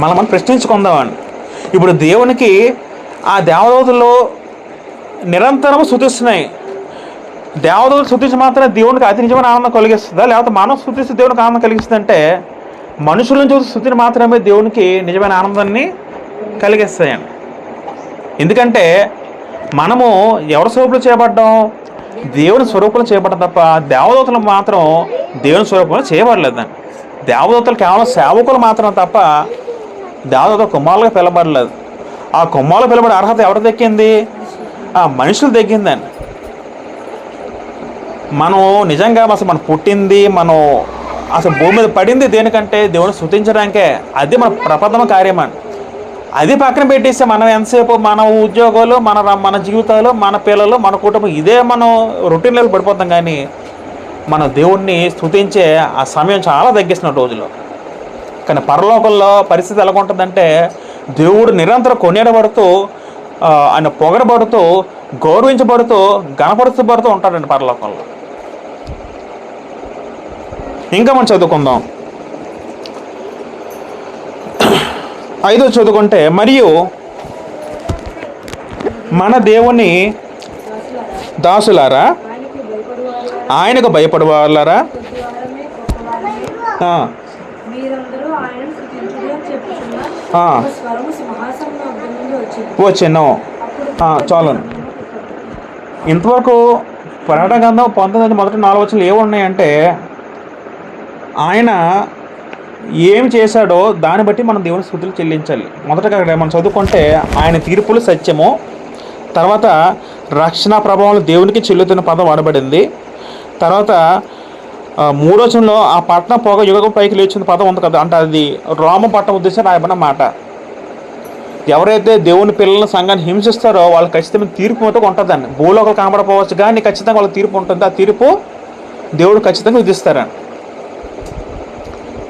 మనం ప్రశ్నించుకుందామని. ఇప్పుడు దేవునికి ఆ దేవదూతలు నిరంతరం స్తుతిస్తున్నాయి. దేవదూతలు స్తుతించి మాత్రం దేవునికి అతి నిజమైన ఆనందం కలిగిస్తుందా? లేకపోతే మనం స్తుతిస్తే దేవునికి ఆనందం కలిగిస్తుందంటే మనుషులను చూసి స్తుతిని మాత్రమే దేవునికి నిజమైన ఆనందాన్ని కలిగిస్తాయండి. ఎందుకంటే మనము ఎవరి స్వరూపంలో చేయబడ్డాం? దేవుని స్వరూపంలో చేయబడ్డాం తప్ప దేవదూతలు మాత్రం దేవుని స్వరూపంలో చేయబడలేదండి. దేవదూతలు కేవలం సేవకులు మాత్రం తప్ప దేవదూత కుమారులుగా పిలబడలేదు. ఆ కుమారులు పిలబడే అర్హత ఎవరు దక్కింది? ఆ మనుషులు దక్కిందండి. మనం నిజంగా అసలు మనం పుట్టింది, మనం అసలు భూమి మీద పడింది దేనికంటే దేవుని స్తుతించడానికే. అది మన ప్రప్రథమ కార్యం అండి. అది పక్కన పెట్టేస్తే మనం ఎంతసేపు మన ఉద్యోగాలు, మన జీవితాలు, మన పిల్లలు, మన కుటుంబం ఇదే మనం రొటీన్ లెవెల్ పడిపోతాం. కానీ మన దేవుణ్ణి స్తుతించే ఆ సమయం చాలా తగ్గిస్తున్న రోజులో. కానీ పరలోకంలో పరిస్థితి ఎలా ఉంటుందంటే దేవుడు నిరంతరం కొనియాడబడుతూ, ఆయన పొగడబడుతూ, గౌరవించబడుతూ, గణపరుచబడుతూ ఉంటాడండి పరలోకంలో. ఇంకా మనం చదువుకుందాం. 5వ చదువుకుంటే, మరియు మన దేవుని దాసులారా, ఆయనకు భయపడవాలారా, వచ్చాను. చాలు. ఇంతవరకు ప్రకటన గ్రంథం 19 మొదటి 4 వచనాలు ఏమున్నాయంటే ఆయన ఏమి చేశాడో దాన్ని బట్టి మనం దేవుని స్తుతులు చెల్లించాలి. మొదటగా మనం చదువుకుంటే ఆయన తీర్పులు సత్యము, తర్వాత రక్షణ ప్రభావం దేవునికి చెల్లుతున్న పదం వాడబడింది. తర్వాత 3వ వచనంలో ఆ పట్టణం పొగ యుగం పైకి లేచిన పదం ఉంది కదా, అంటే అది రోమ పట్టణం ఉద్దేశం రాయబడిన మాట. ఎవరైతే దేవుని పిల్లలను సంఘాన్ని హింసిస్తారో వాళ్ళు ఖచ్చితంగా తీర్పు మటుకు ఉంటుందండి. భూలోకలు కనబడపోవచ్చు కానీ ఖచ్చితంగా వాళ్ళ తీర్పు ఉంటుంది. ఆ తీర్పు దేవుడు ఖచ్చితంగా విధిస్తారని.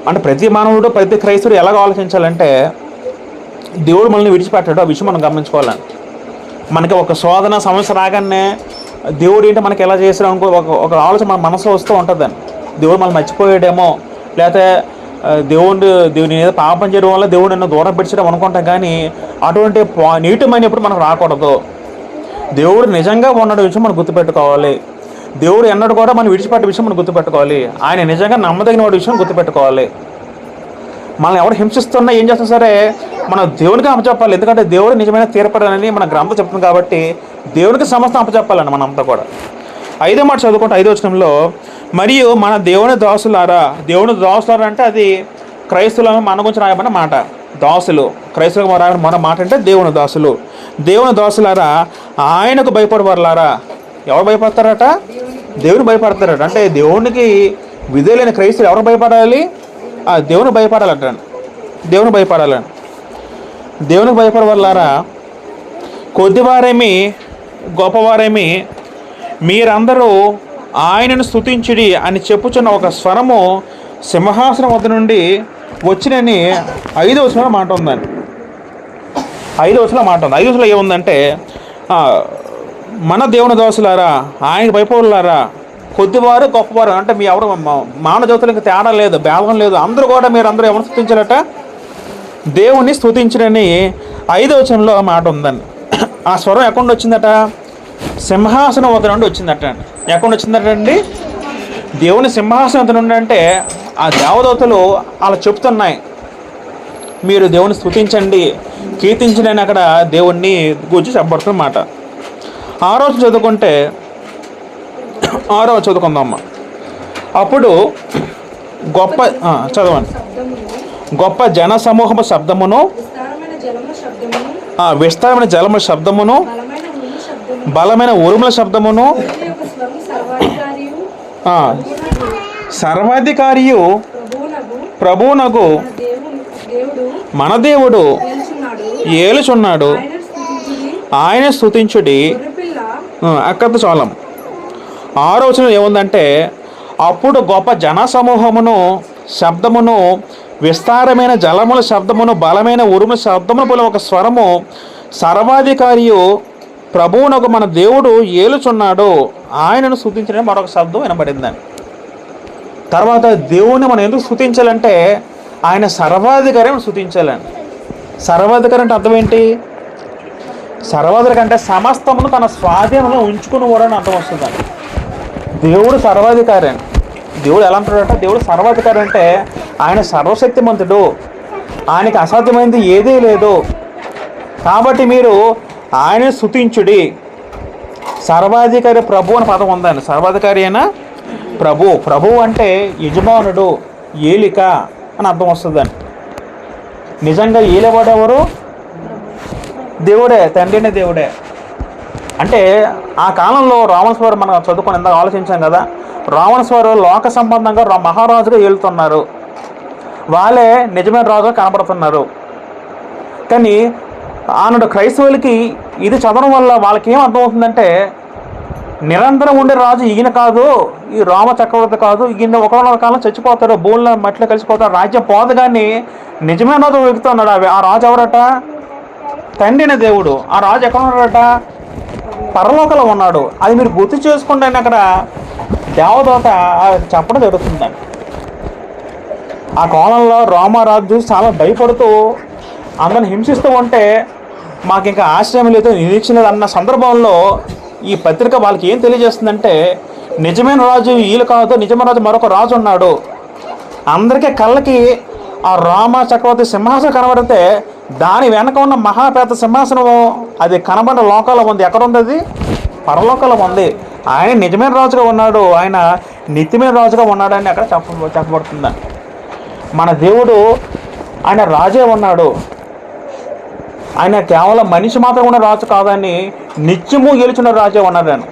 అంటే ప్రతి మానవుడు, ప్రతి క్రైస్తవుడు ఎలాగ ఆలోచించాలంటే దేవుడు మనల్ని విడిచిపెట్టాడు, ఆ విషయం మనం గమనించుకోవాలని. మనకి ఒక శోధన సమస్య రాగానే దేవుడు ఏంటి మనకి ఎలా చేశాడు అనుకో ఒక ఆలోచన మన మనసులో వస్తూ ఉంటుందండి. దేవుడు మనల్ని మర్చిపోయాడేమో, లేకపోతే దేవుని ఏదో పాపం చేయడం వల్ల దేవుడు నన్ను దూరం పెట్టడం అనుకుంటాం. కానీ అటువంటి నీటమైన ఎప్పుడు మనకు రాకూడదు. దేవుడు నిజంగా ఉన్న విషయం మనం గుర్తుపెట్టుకోవాలి. దేవుడు ఎన్నడూ కూడా మనం విడిచిపెట్టే విషయం మనం గుర్తుపెట్టుకోవాలి. ఆయన నిజంగా నమ్మదగిన వాడి విషయం గుర్తుపెట్టుకోవాలి. మనల్ని ఎవరు హింసిస్తున్నా ఏం చేస్తున్నా సరే మనం దేవునికి అప్పచెప్పాలి. ఎందుకంటే దేవుడు నిజమైన తీర్పడని మన గ్రంథం చెప్తుంది కాబట్టి దేవునికి సమస్తం అప్పచెప్పాలండి మనంతా కూడా. 5వ మాట చదువుకుంటే 5వ వచనంలో, మరియు మన దేవుని దాసులారా. దేవుని దాసులారా అంటే అది క్రైస్తవులను మన గురించి రాయబడిన మాట. దాసులు క్రైస్తవులకు రాయబడిన మన మాట అంటే దేవుని దాసులు. దేవుని దాసులారా, ఆయనకు భయపడవారులారా. ఎవరు భయపడతారట? దేవుని భయపడతారట. అంటే దేవునికి విధేయులైన క్రైస్తవులు ఎవరు భయపడాలి? దేవుని భయపడాలంట. దేవుని భయపడాలని. దేవునికి భయపడవారులారా, కొద్దివారేమి గొప్పవారేమి మీరందరూ ఆయనను స్తుతించుడి అని చెప్పుచున్న ఒక స్వరము సింహాసనం వద్ద నుండి వచ్చినని 5వ వచనంలో మాట ఉందండి. 5వ వచనంలో మాట ఉంది. 5వ వచనంలో ఏముందంటే, మన దేవుని దాసులారా, ఆయనకు భయపడలారా, కొద్దివారు గొప్పవారు. అంటే మీ ఎవరు మానవ జ్యోతులకు తేడా లేదు, భేదం లేదు. అందరూ కూడా మీరు అందరూ ఎవరు స్తుతించారట? దేవుణ్ణి స్తుతించడని 5వ వచనంలో మాట ఉందండి. ఆ స్వరం ఎక్కడ వచ్చిందట? సింహాసనం వద్ద నుండి వచ్చిందట. ఎక్కడ వచ్చిందట అండి? దేవుని సింహాసనం వద్ద నుండి. అంటే ఆ దేవదూతలు అలా చెప్తున్నాయి, మీరు దేవుని స్తుతించండి, కీర్తించండి అని అక్కడ దేవుణ్ణి గురించి చెప్పబడుతున్నమాట. 6వ చదువుకుంటే 6వ చదువుకుందామమ్మా. అప్పుడు గొప్ప చదవండి. గొప్ప జన సమూహము శబ్దమును, విస్తారమైన జలముల శబ్దమును, బలమైన ఉరుముల శబ్దమును, సర్వాధికారియు ప్రభువునగు మన దేవుడు ఏలుచున్నాడు, ఆయన స్తుతించుడి. అక్కడితో చాలం. 6వ వచనం ఏముందంటే, అప్పుడు గొప్ప జన సమూహమును శబ్దమును, విస్తారమైన జలముల శబ్దమును, బలమైన ఉరుముల శబ్దమును పోల ఒక స్వరము, సర్వాధికారియు ప్రభువునకు మన దేవుడు ఏలుచున్నాడు, ఆయనను స్తుతించడం మరొక శబ్దం వినబడిందని. తర్వాత దేవుణ్ణి మనం ఎందుకు స్తుతించాలంటే, ఆయన సర్వాధికారిని స్తుతించాలని. సర్వాధికారి అంటే అర్థం ఏంటి? సర్వాధికారి అంటే సమస్తమును తన స్వాధీనంలో ఉంచుకుని కూడా అర్థం వస్తుందని. దేవుడు సర్వాధికారి అని. దేవుడు ఎలా అంటాడంటే, దేవుడు సర్వాధికారి అంటే ఆయన సర్వశక్తిమంతుడు, ఆయనకి అసాధ్యమైనది ఏదీ లేదు. కాబట్టి మీరు ఆయన స్తుతించుడి. సర్వాధికారి ప్రభు అని పదం ఉందండి. సర్వాధికారి అయినా ప్రభు అంటే యజమానుడు, ఏలిక అని అర్థం వస్తుందండి. నిజంగా ఏలేవాడు ఎవరు? దేవుడే, తండ్రినే దేవుడే. అంటే ఆ కాలంలో రావణస్వారు మనం చదువుకొని ఇందాక ఆలోచించాం కదా, రావణస్వారు లోక సంబంధంగా మహారాజుగా ఏలుతున్నారు, వాళ్ళే నిజమైన రాజుగా కనబడుతున్నారు. కానీ ఆనాడు క్రైస్తవులకి ఇది చదవడం వల్ల వాళ్ళకి ఏం అర్థమవుతుందంటే, నిరంతరం ఉండే రాజు ఈయన కాదు, ఈ రామ చక్రవర్తి కాదు, ఈయన ఒకనొక కాలం చచ్చిపోతాడు, భూమిలో మట్టిలో కలిసిపోతాడు, రాజ్యం పోదు. కానీ నిజమైన రాజు వెతుకుతున్నాడు. ఆ రాజు ఎవరట? తండ్రిన దేవుడు. ఆ రాజు ఎక్కడ ఉన్నాడట? పరలోకంలో ఉన్నాడు. అది మీరు గుర్తు చేసుకుంటే అక్కడ దేవదూత చెప్పడం జరుగుతుందండి. ఆ కాలంలో రామారాజు చూసి చాలా భయపడుతూ అందరిని హింసిస్తూ ఉంటే, మాకు ఇంకా ఆశ్రయం లేదు, నిరీక్షణ లేదు అన్న సందర్భంలో ఈ పత్రిక వాళ్ళకి ఏం తెలియజేస్తుందంటే, నిజమైన రాజు వీళ్ళు కాదు, నిజమైన రాజు మరొక రాజు ఉన్నాడు. అందరికీ కళ్ళకి ఆ రామ చక్రవర్తి సింహాసనం కనబడితే, దాని వెనక ఉన్న మహాపేద సింహాసనం అది కనబడిన లోకాల్లో ఉంది. ఎక్కడ ఉంది? అది పరలోకాల్లో ఉంది. ఆయన నిజమైన రాజుగా ఉన్నాడు, ఆయన నిత్యమైన రాజుగా ఉన్నాడని అక్కడ చెప్పబడుతుందని. మన దేవుడు ఆయన రాజే ఉన్నాడు. ఆయన కేవలం మనిషి మాత్రం ఉన్న రాజు కాదని, నిత్యము గెలుచున్న రాజే ఉన్నాడని.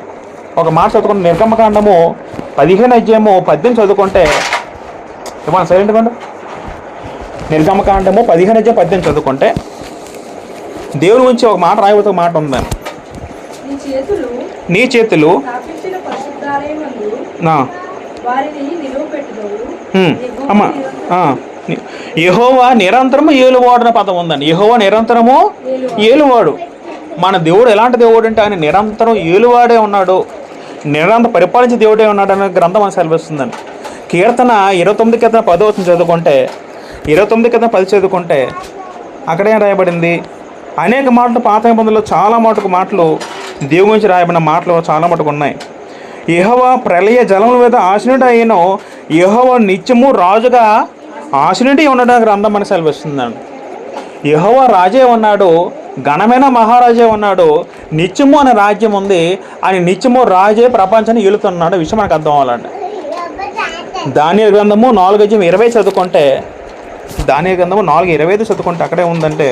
ఒక మాట చదువుకుంటే, నిర్గమకాండము 15:18 చదువుకుంటే, ఏమన్నా సైలెంట్ కండి. నిర్గమకాండము 15:18 చదువుకుంటే దేవుని గురించి ఒక మాట రాయబోతే మాట ఉందని. నీ చేతులు అమ్మా యెహోవా నిరంతరము ఏలువాడు పదం ఉందండి. యెహోవా నిరంతరము ఏలువాడు. మన దేవుడు ఎలాంటి దేవుడు అంటే, ఆయన నిరంతరం ఏలువాడే ఉన్నాడు, నిరంతరం పరిపాలించే దేవుడే ఉన్నాడు అనే గ్రంథం మనకు సెలవిస్తుందండి. కీర్తన 29:10 చదువుకుంటే, 29:10 చదువుకుంటే అక్కడేం రాయబడింది? అనేక మాటలు పాత నిబంధనలో చాలా మాటలు దేవుని గురించి రాయబడిన మాటలు చాలా మటుకు ఉన్నాయి. యెహోవా ప్రళయ జలముల మీద ఆశీనుడు అయినో, యెహోవా నిత్యము రాజుగా ఆశీనుడి ఉండడం గ్రంథం మనకు సెలవిస్తుందండి. యెహోవా రాజే ఉన్నాడు, ఘనమైన మహారాజే ఉన్నాడు, నిత్యము అనే రాజ్యం ఉంది. ఆయన నిత్యము రాజే ప్రపంచాన్ని ఏలుతున్నాడు విషయం మనకు అర్థం అవ్వాలండి. దానియేలు గ్రంథము 4:20 చదువుకుంటే, దానియేలు గ్రంథము 4:25 చదువుకుంటే అక్కడే ఉందంటే,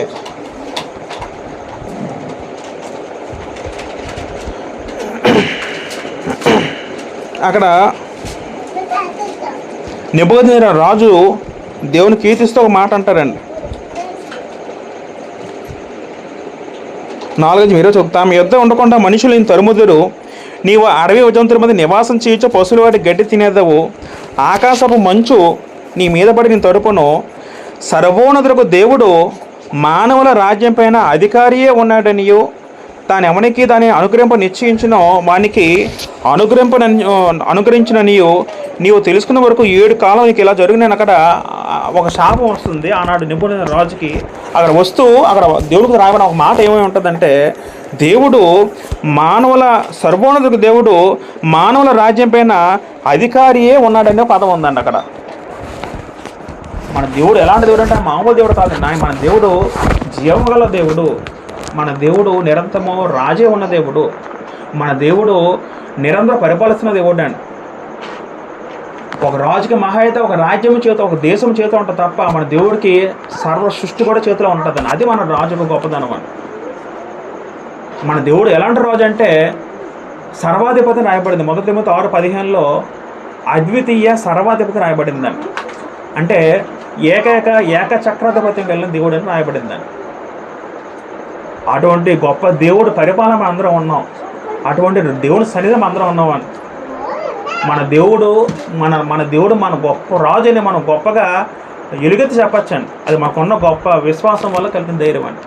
అక్కడ నెబుకద్నెజరు రాజు దేవుని కీర్తిస్తూ ఒక మాట అంటారండి. 4:20 చెప్తా, మీ యొద్ద ఉండకుండా మనుషులు ఈయన తరుముదురు, నీవు అడవి జంతువుల మీద నివాసం చేయొచ్చు, పశువుల వాటి గడ్డి తినేదవు, ఆకాశపు మంచు నీ మీద పడి నేను తరుపును. సర్వోన్నతులకు దేవుడు మానవుల రాజ్యం పైన అధికారియే ఉన్నాడనియు, తాను ఎవనికి దాన్ని అనుగ్రహింప నిశ్చయించినో వానికి అనుగ్రహించిననియు నీవు తెలుసుకున్న వరకు 7 కాలం నీకు ఇలా జరిగిన. అక్కడ ఒక శాపం వస్తుంది ఆనాడు నిపుణుల రాజుకి. అక్కడ వస్తూ అక్కడ దేవుడికి రాయబడిన ఒక మాట ఏమై ఉంటుందంటే, దేవుడు సర్వోన్నతులకు దేవుడు మానవుల రాజ్యం పైన అధికారియే ఉన్నాడనే పదం ఉందండి అక్కడ. మన దేవుడు ఎలాంటి దేవుడు అంటే మామూలు దేవుడు కాదండి. మన దేవుడు జీవగల దేవుడు. మన దేవుడు నిరంతరము రాజే ఉన్న దేవుడు. మన దేవుడు నిరంతరం పరిపాలిస్తున్న దేవుడు అండి. ఒక రాజుకి మహా అయితే ఒక రాజ్యం చేత, ఒక దేశం చేత ఉంటుంది తప్ప మన దేవుడికి సర్వ సృష్టి కూడా చేతిలో ఉంటుందని. అది మన రాజుకు గొప్పదనం అని. మన దేవుడు ఎలాంటి రాజు అంటే సర్వాధిపతి రాయబడింది. 1 తిమోతి 6:15 అద్వితీయ సర్వాధిపతి రాయబడిందని. అంటే ఏక చక్రాధిపత్యం కలిగిన దేవుడు అని రాయబడిందని. అటువంటి గొప్ప దేవుడు పరిపాలన మనం అందరం ఉన్నాం. అటువంటి దేవుని సన్నిధి అందరం ఉన్నామని. మన దేవుడు మన గొప్ప రాజు అని మనం గొప్పగా ఎలుగెత్తి చెప్పచ్చండి. అది మనకున్న గొప్ప విశ్వాసం వల్ల కలిగిన ధైర్యం అండి.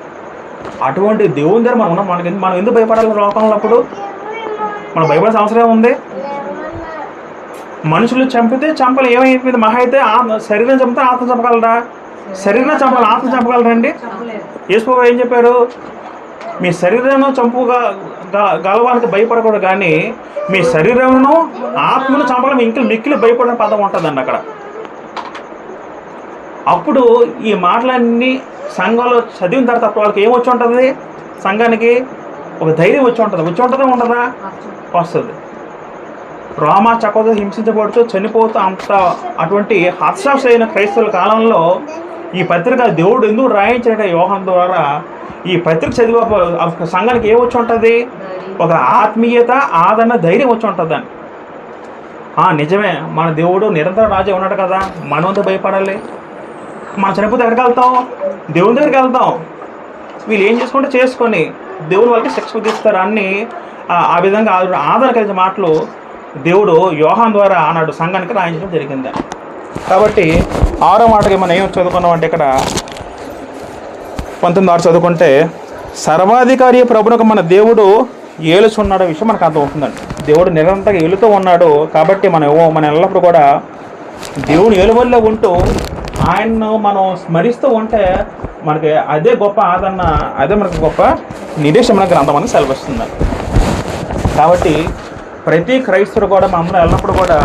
అటువంటి దేవుని దగ్గర మనం ఉన్నాం. మనం ఎందుకు భయపడాలి? లోకంలో అప్పుడు మనం భయపడాల్సిన అవసరం ఉంది. మనుషులు చంపితే చంపలు ఏమైపోయింది? మహా అయితే శరీరం చంపితే ఆత్మ చంపగలరా? శరీరం చంపాలి, ఆత్మ చంపగలరండి? యేసు ఏం చెప్పారు? మీ శరీరాన్ని గలవానికి భయపడకూడదు, కానీ మీ శరీరమును ఆత్మను చంపడం మిక్కిలి భయపడిన పదం ఉంటుందండి అక్కడ. అప్పుడు ఈ మాటలన్నీ సంఘంలో చదివిన తర్వాత అప్పుడు వాళ్ళకి ఏం వచ్చి ఉంటుంది? సంఘానికి ఒక ధైర్యం వచ్చి ఉంటుందా ఉండదా? వస్తుంది. రోమా చక్రతో హింసించబడుతూ చనిపోతూ అటువంటి హర్షాస్ అయిన క్రైస్తవుల కాలంలో ఈ పత్రిక దేవుడు ఎందుకు రాయించిన యోహాను ద్వారా ఈ పత్రిక చదివే సంఘానికి ఏం వచ్చి ఉంటుంది? ఒక ఆత్మీయత, ఆదరణ, ధైర్యం వచ్చి ఉంటుందని. నిజమే, మన దేవుడు నిరంతర రాజే ఉన్నాడు కదా, మనమంతా భయపడాలి. మనం చనిపోతే ఎక్కడికి వెళ్తాం? దేవుని దగ్గరికి వెళ్తాం. వీళ్ళు ఏం చేసుకుంటే చేసుకొని దేవుడు వాళ్ళకి శిక్ష విధిస్తారు అన్ని ఆ విధంగా ఆదరణ కలిగే మాటలు దేవుడు యోహాను ద్వారా ఆనాడు సంఘానికి రాయించడం జరిగింది. కాబట్టి 6వ మాటకి మనం ఏం చదువుకున్నాం అంటే ఇక్కడ 19 చదువుకుంటే సర్వాధికారి ప్రభునకు మన దేవుడు ఏలుచున్నాడు విషయం మనకు అర్థమవుతుందండి. దేవుడు నిరంతరంగా ఏలుతూ ఉన్నాడు. కాబట్టి మన ఎల్లప్పుడు కూడా దేవుని ఏలువల్లో ఉంటూ ఆయన్ను మనం స్మరిస్తూ ఉంటే మనకి అదే గొప్ప ఆదరణ, అదే మనకు గొప్ప నిరీక్షణ గ్రంథం అని సెలవిస్తుంది. కాబట్టి ప్రతి క్రైస్తవుడు కూడా మనందరం ఎల్లప్పుడు కూడా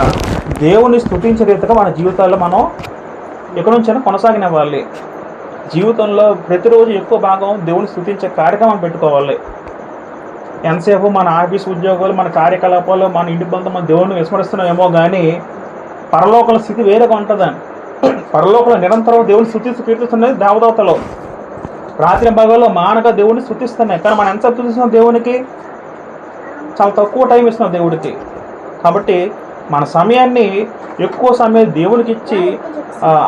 దేవుని స్తుతించే రీతిగా మన జీవితాల్లో మనం ఎక్కడి నుంచైనా కొనసాగినవ్వాలి. జీవితంలో ప్రతిరోజు ఎక్కువ భాగం దేవుని స్తుతించే కార్యక్రమం పెట్టుకోవాలి. ఎంతసేపు మన ఆఫీస్ ఉద్యోగాలు, మన కార్యకలాపాలు, మన ఇంటి బంధం మన దేవుడిని విస్మరిస్తున్నామేమో కానీ పరలోకల స్థితి వేరేగా ఉంటుందని. పరలోకంలో నిరంతరం దేవుని స్తుతిస్తూ కీర్తిస్తున్నది దేవదూతలు. రాత్రి భాగంలో మానగా దేవుడిని స్తుతిస్తున్నాయి. కానీ మనం ఎంత స్తుతిస్తున్నాం? దేవునికి చాలా తక్కువ టైం ఇస్తున్నాం దేవుడికి. కాబట్టి మన సమయాన్ని ఎక్కువ సమయం దేవునికి ఇచ్చి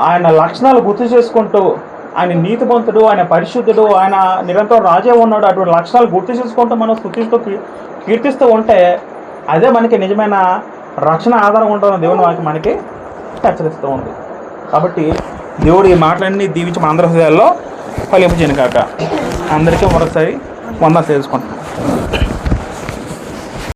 ఆయన లక్షణాలు గుర్తు చేసుకుంటూ, ఆయన నీతిమంతుడు, ఆయన పరిశుద్ధుడు, ఆయన నిరంతరం రాజే ఉన్నాడు, అటువంటి లక్షణాలు గుర్తు చేసుకుంటూ మనం స్తుతిస్తూ కీర్తిస్తూ ఉంటే అదే మనకి నిజమైన రక్షణ ఆధారం ఉంటుందని దేవుని వారికి మనకి హెచ్చరిస్తూ ఉంది. కాబట్టి దేవుడు ఈ మాటలన్నీ దీవించి మన అందరి హృదయాల్లో ఫలింపజేయను కాక. అందరికీ మరొకసారి వందనాలు తెలుసుకుంటున్నాం.